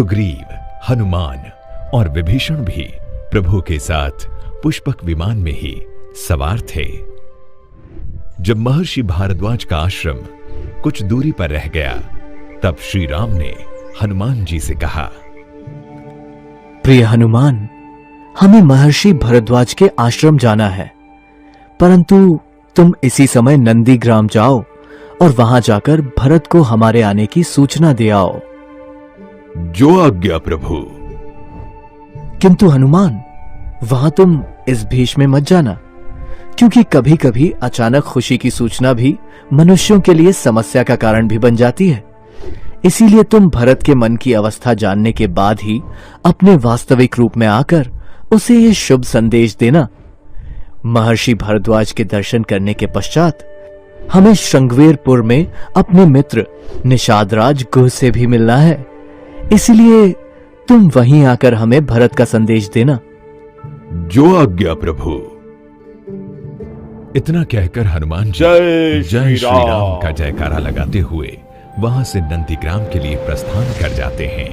सुग्रीव, हनुमान और विभीषण भी प्रभु के साथ पुष्पक विमान में ही सवार थे। जब महर्षि भारद्वाज का आश्रम कुछ दूरी पर रह गया, तब श्री राम ने हनुमान जी से कहा, प्रिय हनुमान, हमें महर्षि भारद्वाज के आश्रम जाना है, परंतु तुम इसी समय नंदीग्राम जाओ और वहां जाकर भरत को हमारे आने की सूचना दे आओ। जो आज्ञा प्रभु। किंतु हनुमान, वहां तुम इस भेष में मत जाना, क्योंकि कभी कभी अचानक खुशी की सूचना भी मनुष्यों के लिए समस्या का कारण भी बन जाती है। इसीलिए तुम भरत के मन की अवस्था जानने के बाद ही अपने वास्तविक रूप में आकर उसे ये शुभ संदेश देना। महर्षि भारद्वाज के दर्शन करने के पश्चात हमें श्रृंगवेरपुर में अपने मित्र निषादराज गुह से भी मिलना है, इसलिए तुम वहीं आकर हमें भरत का संदेश देना। जो आज्ञा प्रभु। इतना कहकर हनुमान जी जय श्री राम का जयकारा लगाते हुए वहां से नंदीग्राम के लिए प्रस्थान कर जाते हैं।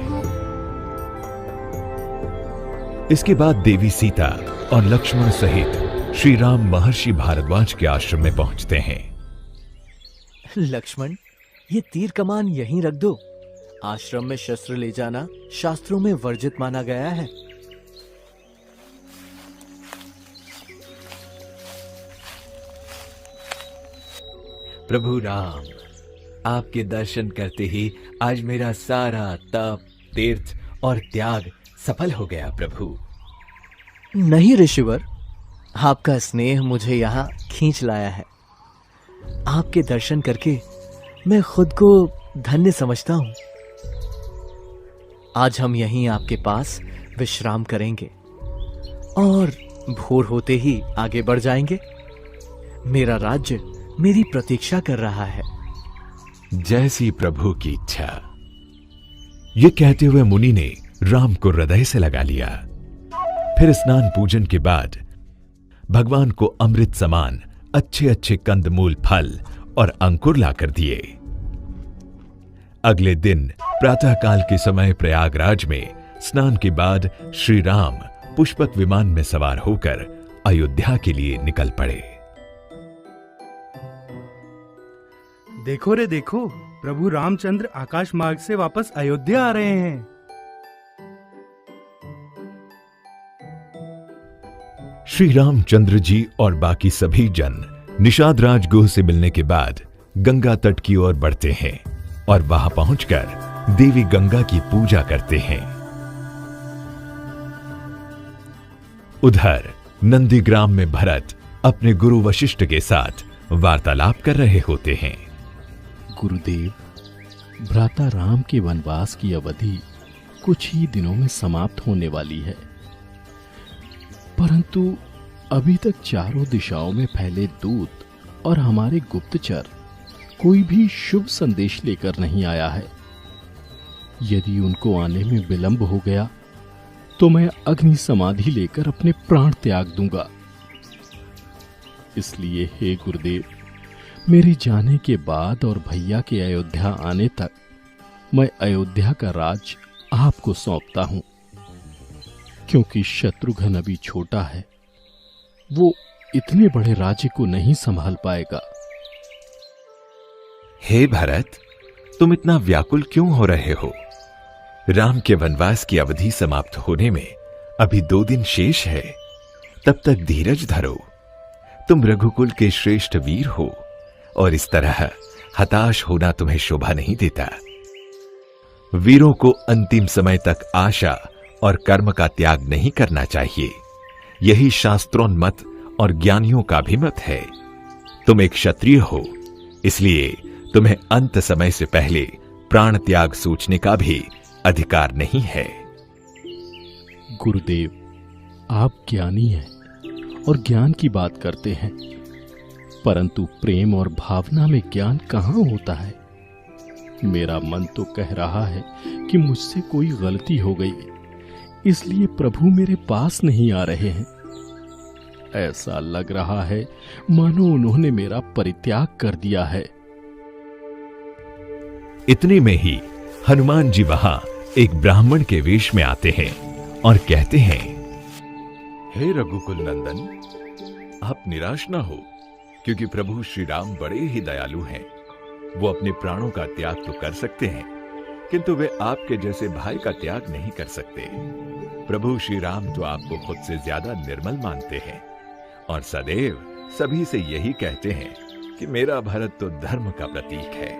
इसके बाद देवी सीता और लक्ष्मण सहित श्री राम महर्षि भारद्वाज के आश्रम में पहुंचते हैं। लक्ष्मण, ये तीर कमान यहीं रख दो। आश्रम में शस्त्र ले जाना शास्त्रों में वर्जित माना गया है। प्रभु राम, आपके दर्शन करते ही आज मेरा सारा तप, तीर्थ और त्याग सफल हो गया प्रभु। नहीं ऋषिवर, आपका स्नेह मुझे यहाँ खींच लाया है। आपके दर्शन करके मैं खुद को धन्य समझता हूँ। आज हम यहीं आपके पास विश्राम करेंगे और भोर होते ही आगे बढ़ जाएंगे। मेरा राज्य मेरी प्रतीक्षा कर रहा है। जैसी प्रभु की इच्छा। ये कहते हुए मुनि ने राम को हृदय से लगा लिया। फिर स्नान पूजन के बाद भगवान को अमृत समान अच्छे अच्छे कंदमूल, फल और अंकुर लाकर दिए। अगले दिन प्रातःकाल के समय प्रयागराज में स्नान के बाद श्री राम पुष्पक विमान में सवार होकर अयोध्या के लिए निकल पड़े। देखो रे देखो, प्रभु रामचंद्र आकाश मार्ग से वापस अयोध्या आ रहे हैं। श्री रामचंद्र जी और बाकी सभी जन निषादराज गुह से मिलने के बाद गंगा तट की ओर बढ़ते हैं और वहां पहुंचकर देवी गंगा की पूजा करते हैं। उधर नंदीग्राम में भरत अपने गुरु वशिष्ठ के साथ वार्तालाप कर रहे होते हैं। गुरुदेव, भ्राता राम के वनवास की अवधि कुछ ही दिनों में समाप्त होने वाली है, परंतु अभी तक चारों दिशाओं में फैले दूत और हमारे गुप्तचर कोई भी शुभ संदेश लेकर नहीं आया है। यदि उनको आने में विलंब हो गया तो मैं अग्नि समाधि लेकर अपने प्राण त्याग दूंगा। इसलिए हे गुरुदेव, मेरे जाने के बाद और भैया के अयोध्या आने तक मैं अयोध्या का राज आपको सौंपता हूं, क्योंकि शत्रुघ्न अभी छोटा है, वो इतने बड़े राज्य को नहीं संभाल पाएगा। हे भरत, तुम इतना व्याकुल क्यों हो रहे हो? राम के वनवास की अवधि समाप्त होने में अभी 2 दिन शेष है। तब तक धीरज धरो। तुम रघुकुल के श्रेष्ठ वीर हो और इस तरह हताश होना तुम्हें शोभा नहीं देता। वीरों को अंतिम समय तक आशा और कर्म का त्याग नहीं करना चाहिए। यही शास्त्रोन्मत और ज्ञानियों का भी मत है। तुम एक क्षत्रिय हो, इसलिए तुम्हें अंत समय से पहले प्राण त्याग सोचने का भी अधिकार नहीं है। गुरुदेव, आप ज्ञानी हैं और ज्ञान की बात करते हैं, परंतु प्रेम और भावना में ज्ञान कहां होता है? मेरा मन तो कह रहा है कि मुझसे कोई गलती हो गई, इसलिए प्रभु मेरे पास नहीं आ रहे हैं। ऐसा लग रहा है मानो उन्होंने मेरा परित्याग कर दिया है। इतने में ही हनुमान जी वहां एक ब्राह्मण के वेश में आते हैं और कहते हैं, हे रघुकुल नंदन, आप निराश ना हो, क्योंकि प्रभु श्री राम बड़े ही दयालु हैं। वो अपने प्राणों का त्याग तो कर सकते हैं, किंतु वे आपके जैसे भाई का त्याग नहीं कर सकते। प्रभु श्री राम तो आपको खुद से ज्यादा निर्मल मानते हैं और सदैव सभी से यही कहते हैं कि मेरा भरत तो धर्म का प्रतीक है,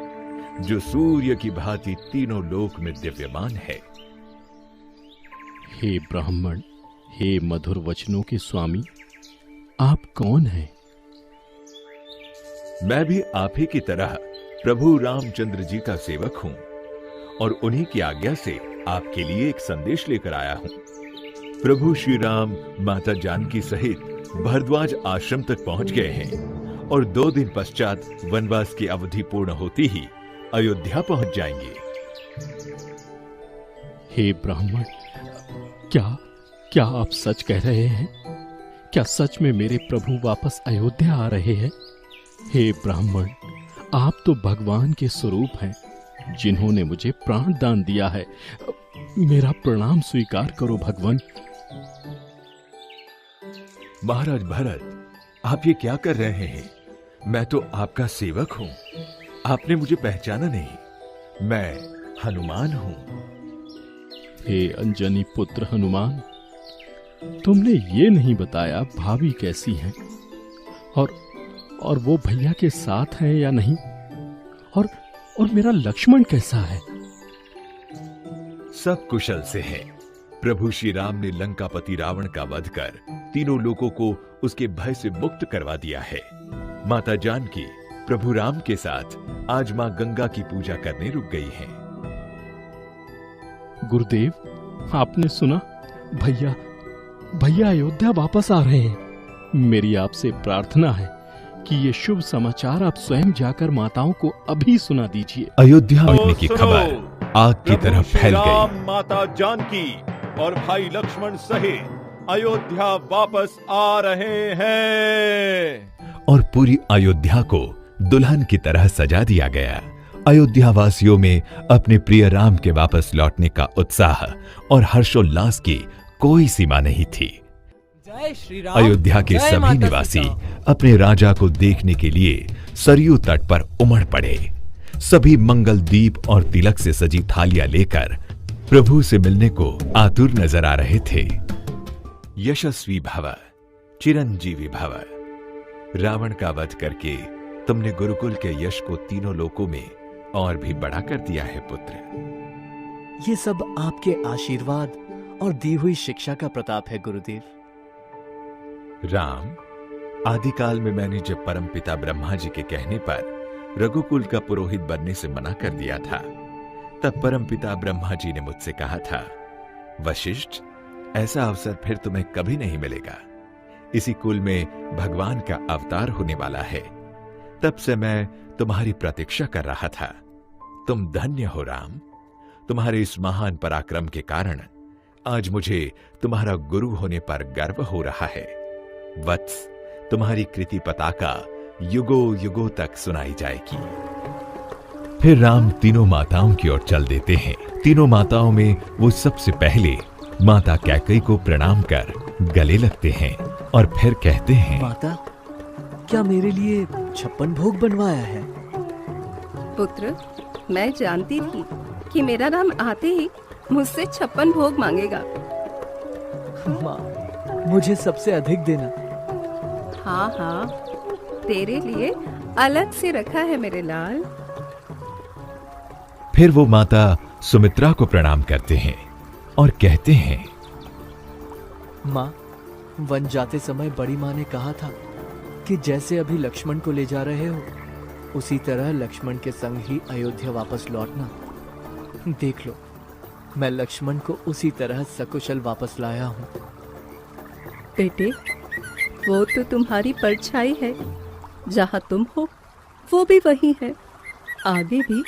जो सूर्य की भांति तीनों लोक में दिव्यमान है। हे ब्राह्मण, हे मधुर वचनों के स्वामी, आप कौन हैं? मैं भी आप ही की तरह प्रभु रामचंद्र जी का सेवक हूं और उन्हीं की आज्ञा से आपके लिए एक संदेश लेकर आया हूं। प्रभु श्री राम माता जानकी सहित भरद्वाज आश्रम तक पहुंच गए हैं और 2 दिन पश्चात वनवास की अवधि पूर्ण होती ही अयोध्या पहुंच जाएंगे। हे ब्राह्मण, क्या आप सच कह रहे हैं? क्या सच में मेरे प्रभु वापस अयोध्या आ रहे हैं? हे ब्राह्मण, आप तो भगवान के स्वरूप हैं, जिन्होंने मुझे प्राण दान दिया है। मेरा प्रणाम स्वीकार करो भगवान। महाराज भरत, आप ये क्या कर रहे हैं? मैं तो आपका सेवक हूं। आपने मुझे पहचाना नहीं। मैं हनुमान हूं। हे अंजनी पुत्र हनुमान, तुमने ये नहीं बताया भाभी कैसी हैं और वो भैया के साथ हैं या नहीं, और मेरा लक्ष्मण कैसा है? सब कुशल से हैं। प्रभु श्री राम ने लंकापति रावण का वध कर तीनों लोगों को उसके भय से मुक्त करवा दिया है। माता जानकी प्रभु राम के साथ आज मां गंगा की पूजा करने रुक गई हैं। गुरुदेव, आपने सुना? भैया अयोध्या वापस आ रहे हैं। मेरी आपसे प्रार्थना है कि ये शुभ समाचार आप स्वयं जाकर माताओं को अभी सुना दीजिए। अयोध्या मिलने की खबर आग की तरह फैल गई। माता जानकी और भाई लक्ष्मण सहित अयोध्या वापस आ रहे हैं और पूरी अयोध्या को दुल्हन की तरह सजा दिया गया। अयोध्या वासियों में अपने प्रिय राम के वापस लौटने का उत्साह और हर्षोल्लास की कोई सीमा नहीं थी। जय श्री राम। अयोध्या के जय सभी माता निवासी सीता। अपने राजा को देखने के लिए सरयू तट पर उमड़ पड़े। सभी मंगल दीप और तिलक से सजी थालियां लेकर प्रभु से मिलने को आतुर नजर आ रहे थे। यशस्वी भव, चिरंजीवी भव। रावण का वध करके तुमने गुरुकुल के यश को तीनों लोकों में और भी बड़ा कर दिया है पुत्र। ये सब आपके आशीर्वाद और दी हुई शिक्षा का प्रताप है गुरुदेव। राम, आदिकाल में मैंने जब परमपिता ब्रह्मा जी के कहने पर रघुकुल का पुरोहित बनने से मना कर दिया था, तब परमपिता ब्रह्मा जी ने मुझसे कहा था, वशिष्ठ, ऐसा अवसर फिर तुम्हें कभी नहीं मिलेगा। इसी कुल में भगवान का अवतार होने वाला है। तब से मैं तुम्हारी प्रतीक्षा कर रहा था। तुम धन्य हो राम। तुम्हारे इस महान पराक्रम के कारण आज मुझे तुम्हारा गुरु होने पर गर्व हो रहा है। वत्स, तुम्हारी कृति पताका युगों युगों तक सुनाई जाएगी। फिर राम तीनों माताओं की ओर चल देते हैं। तीनों माताओं में वो सबसे पहले माता कैकेयी को प्रणाम कर गले लगते हैं और फिर कहते हैं, माता, क्या मेरे लिए 56 भोग बनवाया है? पुत्र, मैं जानती थी कि मेरा राम आते ही मुझसे 56 भोग मांगेगा। माँ, मुझे सबसे अधिक देना। हाँ हाँ, तेरे लिए अलग से रखा है मेरे लाल। फिर वो माता सुमित्रा को प्रणाम करते हैं और कहते हैं, माँ, वन जाते समय बड़ी माँ ने कहा था कि जैसे अभी लक्ष्मण को ले जा रहे हो, उसी तरह लक्ष्मण के संग ही अयोध्या वापस लौटना। देख लो, मैं लक्ष्मण को उसी तरह सकुशल वापस लाया हूँ। बेटे, वो तो तुम्हारी परछाई है। जहाँ तुम हो वो भी वही है। आगे भी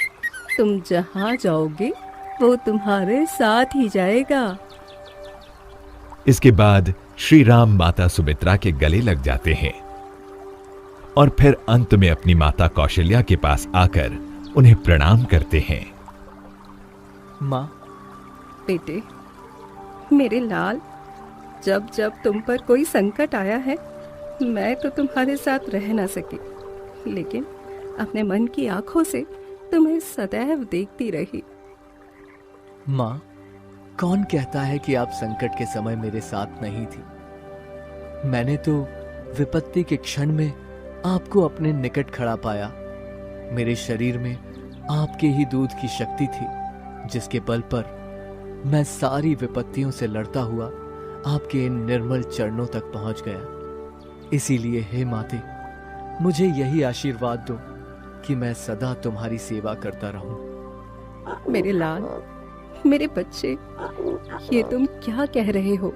तुम जहाँ जाओगे वो तुम्हारे साथ ही जाएगा। इसके बाद श्री राम माता सुमित्रा के गले लग जाते हैं और फिर अंत में अपनी माता कौशल्या के पास आकर उन्हें प्रणाम करते हैं। माँ, बेटे, मेरे लाल, जब जब तुम पर कोई संकट आया है, मैं तो तुम्हारे साथ रह ना सकी, लेकिन अपने मन की आंखों से तुम्हें सदैव देखती रही। माँ, कौन कहता है कि आप संकट के समय मेरे साथ नहीं थी? मैंने तो विपत्ति के क्षण में आपको अपने निकट खड़ा पाया। मेरे शरीर में आपके ही दूध की शक्ति थी, जिसके बल पर मैं सारी विपत्तियों से लड़ता हुआ आपके इन निर्मल चरणों तक पहुंच गया। इसीलिए हे माते, मुझे यही आशीर्वाद दो कि मैं सदा तुम्हारी सेवा करता रहूं। मेरे लाल, मेरे बच्चे, ये तुम क्या कह रहे हो?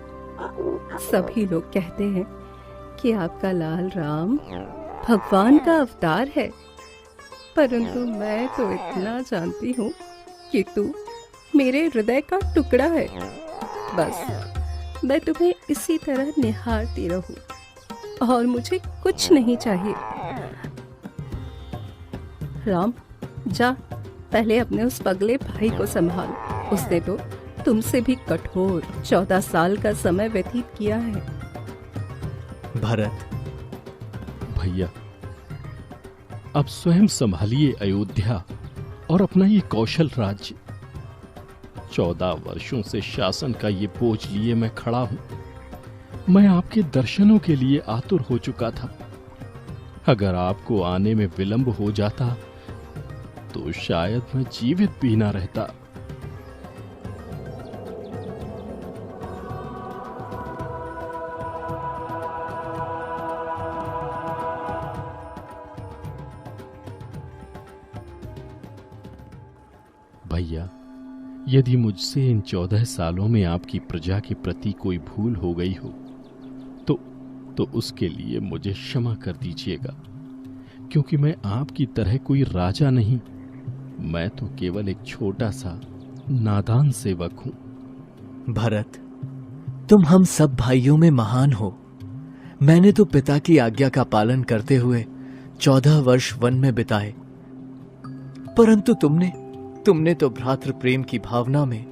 सभी लोग कहते हैं कि आपका लाल राम भगवान का अवतार है, परंतु मैं तो इतना जानती हूँ कि तू मेरे हृदय का टुकड़ा है। बस मैं तुम्हें इसी तरह निहारती रहूं और मुझे कुछ नहीं चाहिए। राम, जा पहले अपने उस पगले भाई को संभाल। उसने तो तुमसे भी कठोर 14 साल का समय व्यतीत किया है। भरत, भैया, अब स्वयं संभालिए अयोध्या और अपना ये कौशल राज्य। 14 वर्षों से शासन का ये बोझ लिए मैं खड़ा हूं। मैं आपके दर्शनों के लिए आतुर हो चुका था। अगर आपको आने में विलंब हो जाता तो शायद मैं जीवित भी ना रहता। भैया, यदि मुझसे इन 14 सालों में आपकी प्रजा के प्रति कोई भूल हो गई हो तो उसके लिए मुझे क्षमा कर दीजिएगा, क्योंकि मैं आपकी तरह कोई राजा नहीं। मैं तो केवल एक छोटा सा नादान सेवक हूं। भरत, तुम हम सब भाइयों में महान हो। मैंने तो पिता की आज्ञा का पालन करते हुए 14 वर्ष वन में बिताए, परंतु तुमने तो भ्रातृ प्रेम की भावना में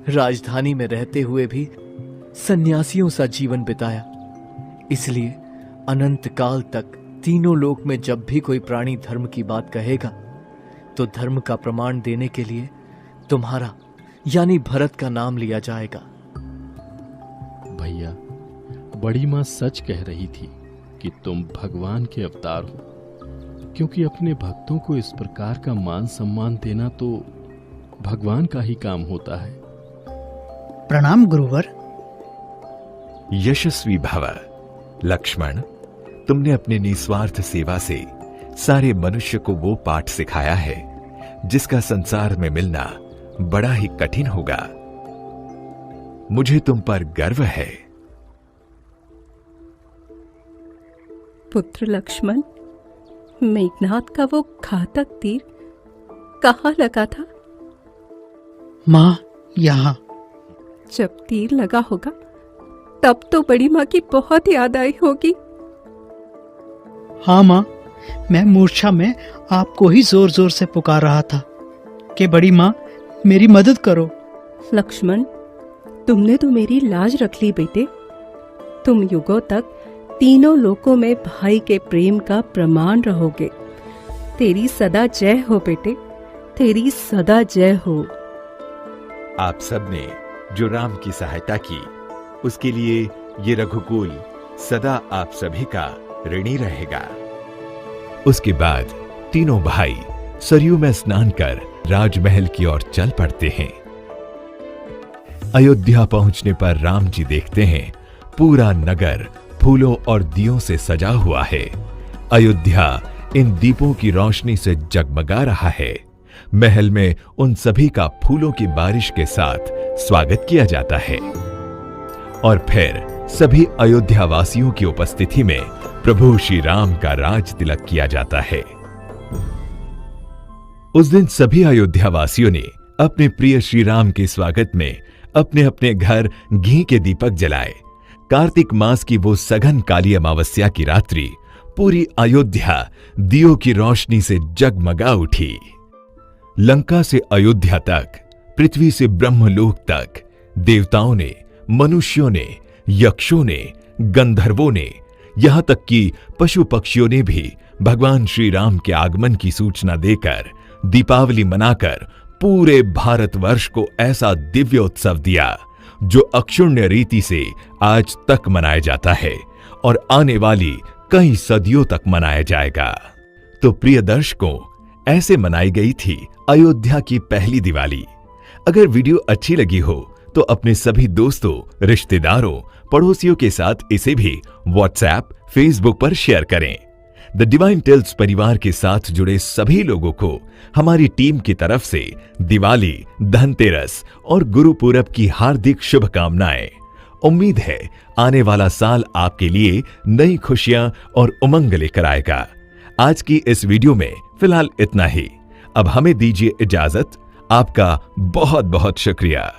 राजधानी में रहते हुए भी सन्यासियों सा जीवन बिताया। इसलिए अनंत काल तक तीनों लोक में जब भी कोई प्राणी धर्म की बात कहेगा तो धर्म का प्रमाण देने के लिए तुम्हारा यानी भरत का नाम लिया जाएगा। भैया, बड़ी मां सच कह रही थी कि तुम भगवान के अवतार हो, क्योंकि अपने भक्तों को इस प्रकार का मान सम्मान देना तो भगवान का ही काम होता है। प्रणाम गुरुवर। यशस्वी भव। लक्ष्मण, तुमने अपनी निस्वार्थ सेवा से सारे मनुष्य को वो पाठ सिखाया है जिसका संसार में मिलना बड़ा ही कठिन होगा। मुझे तुम पर गर्व है। पुत्र लक्ष्मण, मेघनाद का वो घातक तीर कहाँ लगा था? माँ, यहाँ। जब तीर लगा होगा तब तो बड़ी माँ की बहुत याद आई होगी। हाँ माँ, मैं मूर्छा में आपको ही जोर जोर से पुकार रहा था कि बड़ी माँ मेरी मदद करो। लक्ष्मण, तुमने तो मेरी लाज रख ली बेटे। तुम युगों तक तीनों लोकों में भाई के प्रेम का प्रमाण रहोगे। तेरी सदा जय हो बेटे, तेरी सदा जय हो। आप सबने जो राम की सहायता की, उसके लिए ये रघुकुल सदा आप सभी का ऋणी रहेगा। उसके बाद तीनों भाई सरयू में स्नान कर राजमहल की ओर चल पड़ते हैं। अयोध्या पहुंचने पर राम जी देखते हैं पूरा नगर फूलों और दियों से सजा हुआ है। अयोध्या इन दीपों की रोशनी से जगमगा रहा है। महल में उन सभी का फूलों की बारिश के साथ स्वागत किया जाता है और फिर सभी अयोध्या वासियों की उपस्थिति में प्रभु श्री राम का राज तिलक किया जाता है। उस दिन सभी अयोध्या वासियों ने अपने प्रिय श्री राम के स्वागत में अपने अपने घर घी के दीपक जलाए। कार्तिक मास की वो सघन काली अमावस्या की रात्रि पूरी अयोध्या दियों की रोशनी से जगमगा उठी। लंका से अयोध्या तक, पृथ्वी से ब्रह्मलोक तक देवताओं ने, मनुष्यों ने, यक्षों ने, गंधर्वों ने, यहां तक कि पशु पक्षियों ने भी भगवान श्री राम के आगमन की सूचना देकर दीपावली मनाकर पूरे भारतवर्ष को ऐसा दिव्य उत्सव दिया जो अक्षुण्य रीति से आज तक मनाया जाता है और आने वाली कई सदियों तक मनाया जाएगा। तो प्रिय दर्शकों, ऐसे मनाई गई थी अयोध्या की पहली दिवाली। अगर वीडियो अच्छी लगी हो तो अपने सभी दोस्तों, रिश्तेदारों, पड़ोसियों के साथ इसे भी व्हाट्सएप, फेसबुक पर शेयर करें। द डिवाइन टेल्स परिवार के साथ जुड़े सभी लोगों को हमारी टीम की तरफ से दिवाली, धनतेरस और गुरु पूरब की हार्दिक शुभकामनाएं। उम्मीद है आने वाला साल आपके लिए नई खुशियां और उमंग लेकर आएगा। आज की इस वीडियो में फिलहाल इतना ही। अब हमें दीजिए इजाजत। आपका बहुत बहुत शुक्रिया।